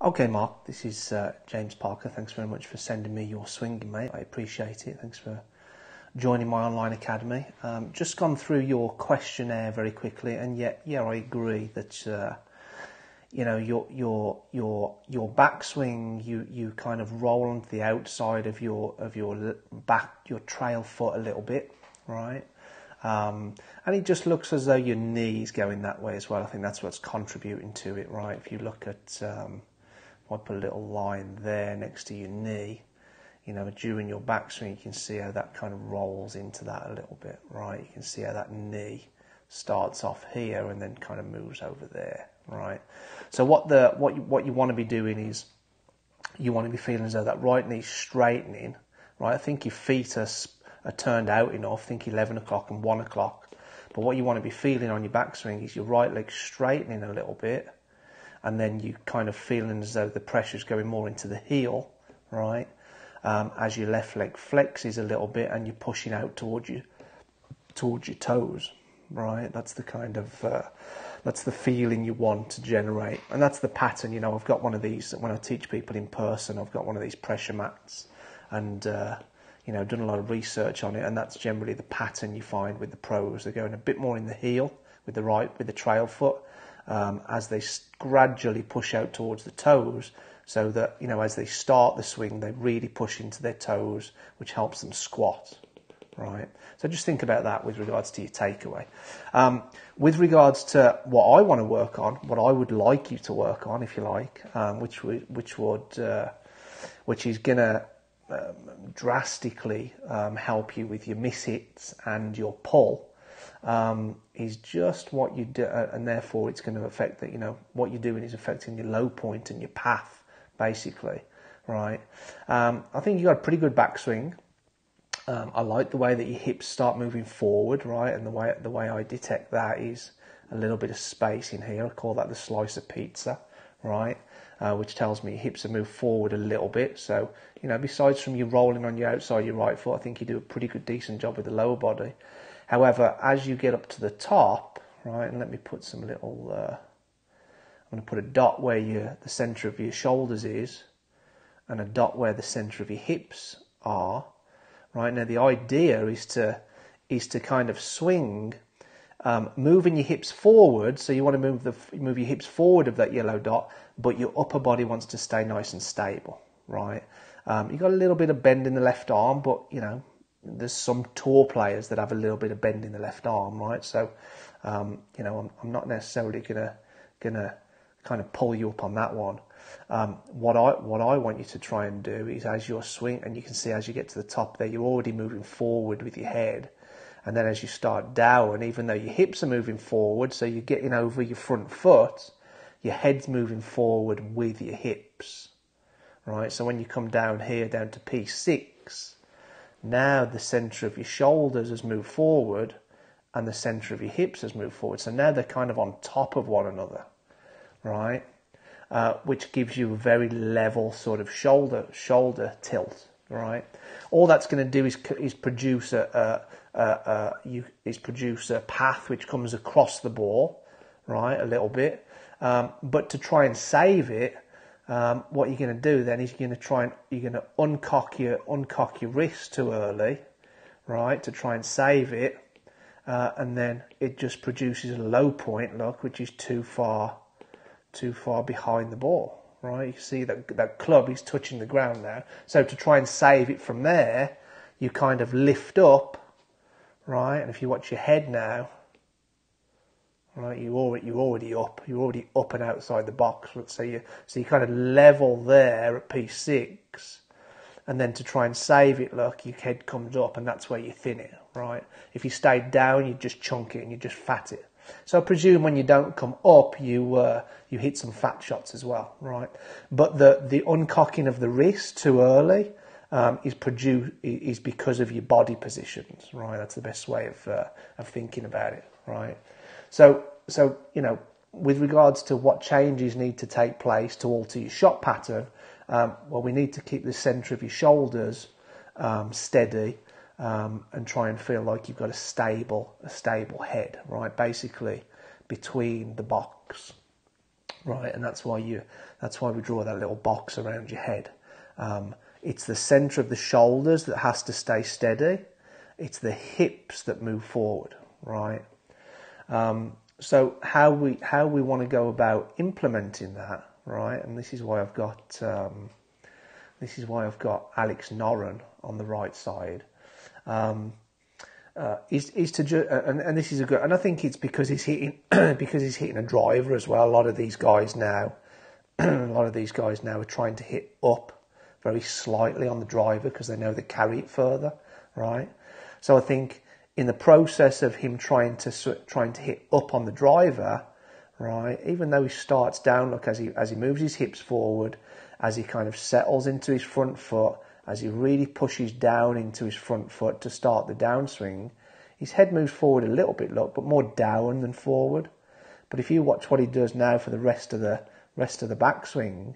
Okay, Mark, this is James Parker. Thanks very much for sending me your swinging, mate. I appreciate it. Thanks for joining my online academy. Just gone through your questionnaire very quickly, and yeah, I agree that you know your backswing, you kind of roll onto the outside of your trail foot a little bit, right? And it just looks as though your knee's going that way as well. I think that's what's contributing to it, right? If you look at I put a little line there next to your knee, you know, during your backswing, you can see how that kind of rolls into that a little bit, right? You can see how that knee starts off here and then kind of moves over there, right? So what you want to be doing is you want to be feeling as though that right knee's straightening, right? I think your feet are turned out enough. I think 11 o'clock and 1 o'clock. But what you want to be feeling on your backswing is your right leg straightening a little bit, and then you kind of feeling as though the pressure's going more into the heel, right? As your left leg flexes a little bit and you're pushing out towards your toes, right? That's the kind of that's the feeling you want to generate, and that's the pattern. You know, I've got one of these when I teach people in person. I've got one of these pressure mats, and you know, done a lot of research on it, and that's generally the pattern you find with the pros. They're going a bit more in the heel with the trail foot. As they gradually push out towards the toes, so that, you know, as they start the swing, they really push into their toes, which helps them squat, right? So just think about that with regards to your takeaway. With regards to what I want to work on, what I would like you to work on, if you like, which is going to drastically help you with your miss hits and your pull, is just what you do, and therefore it's going to affect that. You know, what you're doing is affecting your low point and your path, basically, right? I think you got a pretty good backswing. I like the way that your hips start moving forward, right? And the way I detect that is a little bit of space in here. I call that the slice of pizza, right? Which tells me your hips have moved forward a little bit. So, you know, besides from you rolling on your outside, your right foot, I think you do a pretty good, decent job with the lower body. However, as you get up to the top, right, and let me put some little, I'm going to put a dot where the centre of your shoulders is, and a dot where the centre of your hips are, right? Now the idea is to kind of swing, moving your hips forward. So you want to move your hips forward of that yellow dot, but your upper body wants to stay nice and stable, right? You got a little bit of bend in the left arm, but you know, there's some tour players that have a little bit of bend in the left arm, right? So, you know, I'm not necessarily gonna kind of pull you up on that one. What I want you to try and do is, as you're swing, and you can see as you get to the top there, you're already moving forward with your head, and then as you start down, even though your hips are moving forward, so you're getting over your front foot, your head's moving forward with your hips, right? So when you come down here, down to P6. Now the centre of your shoulders has moved forward and the centre of your hips has moved forward. So now they're kind of on top of one another, right? Which gives you a very level sort of shoulder tilt, right? All that's going to do is produce a path which comes across the ball, right? A little bit. But to try and save it, what you're going to do then is you're going to uncock your wrist too early, right, to try and save it, and then it just produces a low point, look, which is too far behind the ball, right? You see that club is touching the ground now. So to try and save it from there, you kind of lift up, right? And if you watch your head now, right, you're already up and outside the box. So you kind of level there at P6, and then to try and save it, look, your head comes up, and that's where you thin it, right? If you stay down, you just chunk it and you just fat it. So I presume when you don't come up, you hit some fat shots as well, right? But the uncocking of the wrist too early is because of your body positions, right? That's the best way of thinking about it, right? So you know, with regards to what changes need to take place to alter your shot pattern, well, we need to keep the centre of your shoulders steady, and try and feel like you've got a stable head, right? Basically between the box, right? And that's why we draw that little box around your head. It's the centre of the shoulders that has to stay steady. It's the hips that move forward, right? So how we want to go about implementing that, right? And this is why I've got Alex Norren on the right side. Is to and this is a good, and I think it's because he's hitting a driver as well. A lot of these guys now are trying to hit up very slightly on the driver because they know they carry it further, right? So I think in the process of him trying to hit up on the driver, right, even though he starts down, look, as he moves his hips forward, as he kind of settles into his front foot, as he really pushes down into his front foot to start the downswing, his head moves forward a little bit, look, but more down than forward. But if you watch what he does now for the rest of the backswing,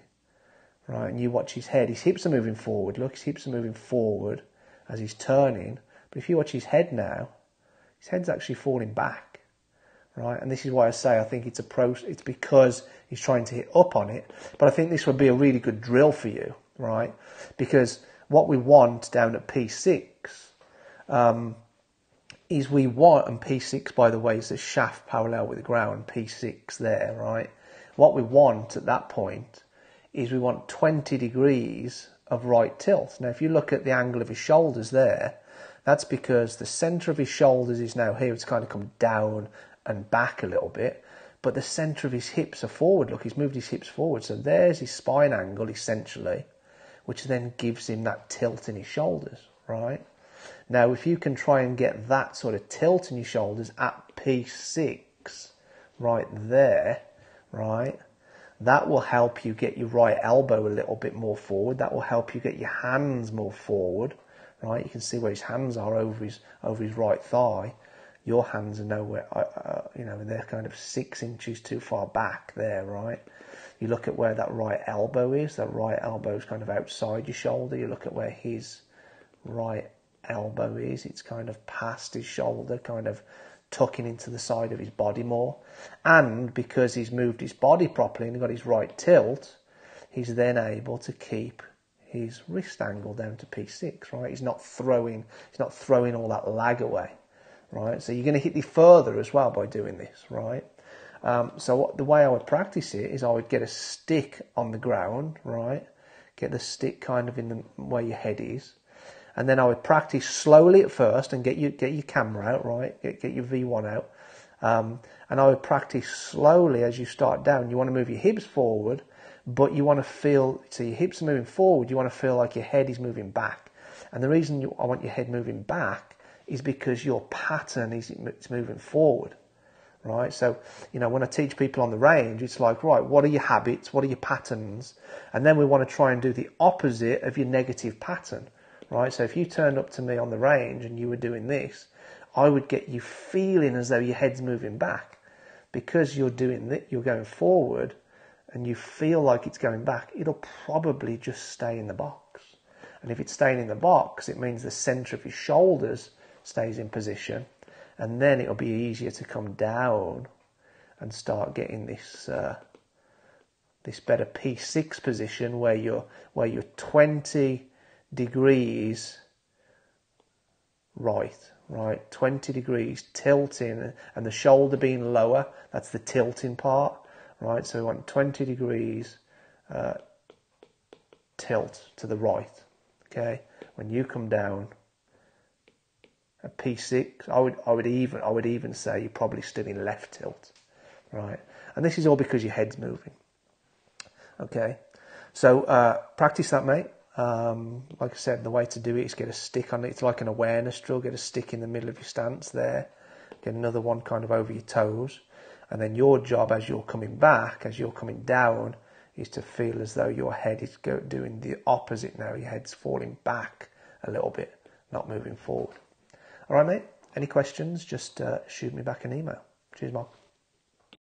right, and you watch his head, his hips are moving forward. Look, his hips are moving forward as he's turning. But if you watch his head now, his head's actually falling back, right? And this is why I say I think it's because he's trying to hit up on it. But I think this would be a really good drill for you, right? Because what we want down at P6 is we want, and P6, by the way, is the shaft parallel with the ground, P6 there, right? What we want at that point is we want 20 degrees of right tilt. Now, if you look at the angle of his shoulders there, that's because the centre of his shoulders is now here. It's kind of come down and back a little bit, but the centre of his hips are forward. Look, he's moved his hips forward. So there's his spine angle, essentially, which then gives him that tilt in his shoulders, right? Now, if you can try and get that sort of tilt in your shoulders at P6, right there, right, that will help you get your right elbow a little bit more forward. That will help you get your hands more forward, right? You can see where his hands are over his right thigh. Your hands are nowhere, they're kind of 6 inches too far back there, right? You look at where that right elbow is. That right elbow is kind of outside your shoulder. You look at where his right elbow is. It's kind of past his shoulder, kind of tucking into the side of his body more. And because he's moved his body properly and got his right tilt, he's then able to keep his wrist angle down to P6, right? He's not throwing all that lag away, right? So you're going to hit the further as well by doing this, right? The way I would practice it is I would get a stick on the ground, right? Get the stick kind of in the where your head is. And then I would practice slowly at first and get your camera out, right? Get your V1 out. And I would practice slowly as you start down. You want to move your hips forward, but you want to feel, so your hips are moving forward, you want to feel like your head is moving back. And the reason I want your head moving back is because your pattern is it's moving forward, right? So, when I teach people on the range, it's like, right, what are your habits? What are your patterns? And then we want to try and do the opposite of your negative pattern, right? So if you turned up to me on the range and you were doing this, I would get you feeling as though your head's moving back because you're doing that, you're going forward and you feel like it's going back. It'll probably just stay in the box. And if it's staying in the box, it means the centre of your shoulders stays in position, and then it'll be easier to come down and start getting this this better P6 position where you're 20 degrees right, 20 degrees tilting, and the shoulder being lower, that's the tilting part, right? So we want 20 degrees tilt to the right, okay? When you come down at P6, I would even say you're probably still in left tilt, right? And this is all because your head's moving, okay? So practice that, mate. Like I said, the way to do it is get a stick on it. It's like an awareness drill. Get a stick in the middle of your stance there. Get another one kind of over your toes. And then your job as you're coming back, as you're coming down, is to feel as though your head is doing the opposite now. Your head's falling back a little bit, not moving forward. All right, mate? Any questions, just shoot me back an email. Cheers, Mark.